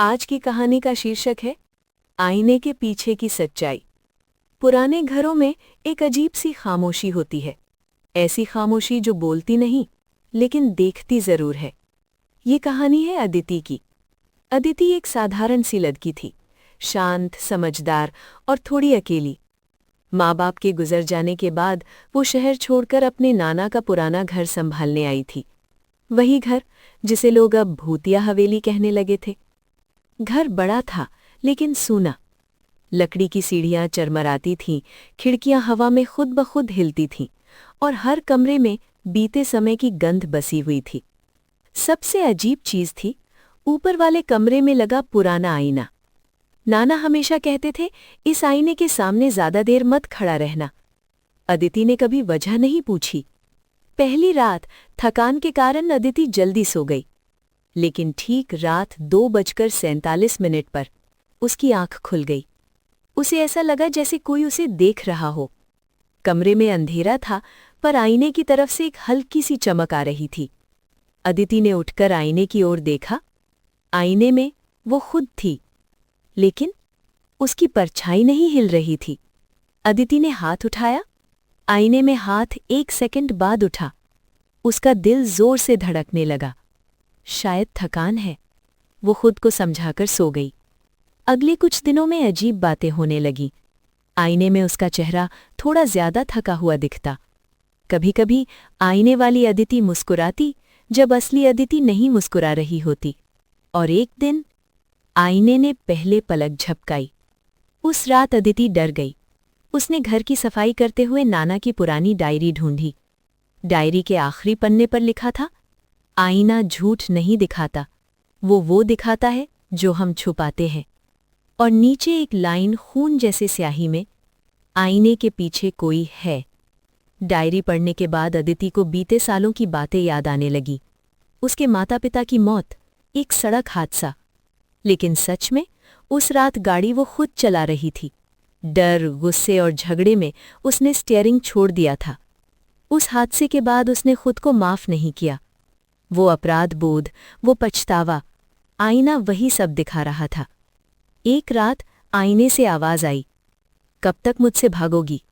आज की कहानी का शीर्षक है आईने के पीछे की सच्चाई। पुराने घरों में एक अजीब सी खामोशी होती है, ऐसी खामोशी जो बोलती नहीं लेकिन देखती जरूर है। ये कहानी है अदिति की। अदिति एक साधारण सी लड़की थी, शांत, समझदार और थोड़ी अकेली। माँ बाप के गुजर जाने के बाद वो शहर छोड़कर अपने नाना का पुराना घर संभालने आई थी। वही घर जिसे लोग अब भूतिया हवेली कहने लगे थे। घर बड़ा था लेकिन सूना। लकड़ी की सीढ़ियां चरमराती थीं, खिड़कियां हवा में खुद ब खुद हिलती थीं और हर कमरे में बीते समय की गंध बसी हुई थी। सबसे अजीब चीज थी ऊपर वाले कमरे में लगा पुराना आईना। नाना हमेशा कहते थे, इस आईने के सामने ज्यादा देर मत खड़ा रहना। अदिति ने कभी वजह नहीं पूछी। पहली रात थकान के कारण अदिति जल्दी सो गई, लेकिन ठीक रात 2:47 पर उसकी आंख खुल गई। उसे ऐसा लगा जैसे कोई उसे देख रहा हो। कमरे में अंधेरा था, पर आईने की तरफ से एक हल्की सी चमक आ रही थी। अदिति ने उठकर आईने की ओर देखा। आईने में वो खुद थी, लेकिन उसकी परछाई नहीं हिल रही थी। अदिति ने हाथ उठाया। आईने में हाथ 1 सेकंड बाद उठा। उसका दिल जोर से धड़कने लगा। शायद थकान है, वो खुद को समझाकर सो गई। अगले कुछ दिनों में अजीब बातें होने लगीं। आईने में उसका चेहरा थोड़ा ज्यादा थका हुआ दिखता। कभी-कभी आईने वाली अदिति मुस्कुराती जब असली अदिति नहीं मुस्कुरा रही होती। और एक दिन आईने ने पहले पलक झपकाई। उस रात अदिति डर गई। उसने घर की सफाई करते हुए नाना की पुरानी डायरी ढूंढी। डायरी के आखिरी पन्ने पर लिखा था, आईना झूठ नहीं दिखाता, वो दिखाता है जो हम छुपाते हैं। और नीचे एक लाइन खून जैसे स्याही में, आईने के पीछे कोई है। डायरी पढ़ने के बाद अदिति को बीते सालों की बातें याद आने लगी। उसके माता पिता की मौत, एक सड़क हादसा। लेकिन सच में उस रात गाड़ी वो खुद चला रही थी। डर, गुस्से और झगड़े में उसने स्टीयरिंग छोड़ दिया था। उस हादसे के बाद उसने खुद को माफ नहीं किया। वो अपराध बोध, वो पछतावा, आईना वही सब दिखा रहा था। एक रात आईने से आवाज आई, कब तक मुझसे भागोगी?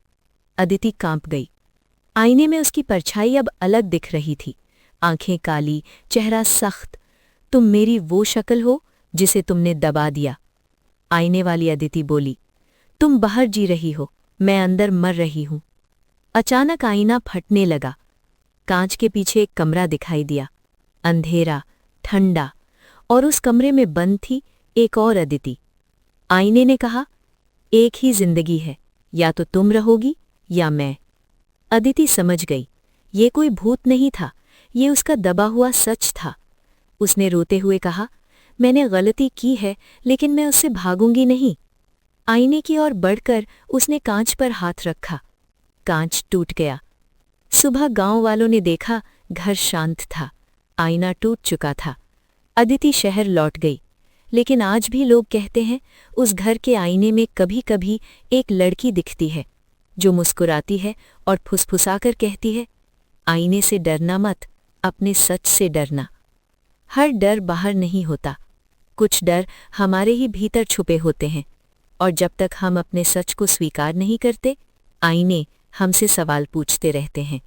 अदिति कांप गई। आईने में उसकी परछाई अब अलग दिख रही थी। आंखें काली, चेहरा सख्त। तुम मेरी वो शक्ल हो जिसे तुमने दबा दिया। आईने वाली अदिति बोली, तुम बाहर जी रही हो, मैं अंदर मर रही हूं। अचानक आईना फटने लगा। कांच के पीछे एक कमरा दिखाई दिया, अंधेरा, ठंडा, और उस कमरे में बंद थी एक और अदिति। आईने ने कहा, एक ही जिंदगी है, या तो तुम रहोगी या मैं। अदिति समझ गई, ये कोई भूत नहीं था, ये उसका दबा हुआ सच था। उसने रोते हुए कहा, मैंने गलती की है, लेकिन मैं उससे भागूंगी नहीं। आईने की ओर बढ़कर उसने कांच पर हाथ रखा। कांच टूट गया। सुबह गांव वालों ने देखा, घर शांत था, आईना टूट चुका था। अदिति शहर लौट गई, लेकिन आज भी लोग कहते हैं उस घर के आईने में कभी-कभी एक लड़की दिखती है, जो मुस्कुराती है और फुसफुसाकर कहती है, आईने से डरना मत, अपने सच से डरना। हर डर बाहर नहीं होता, कुछ डर हमारे ही भीतर छुपे होते हैं, और जब तक हम अपने सच को स्वीकार नहीं करते, आईने हमसे सवाल पूछते रहते हैं।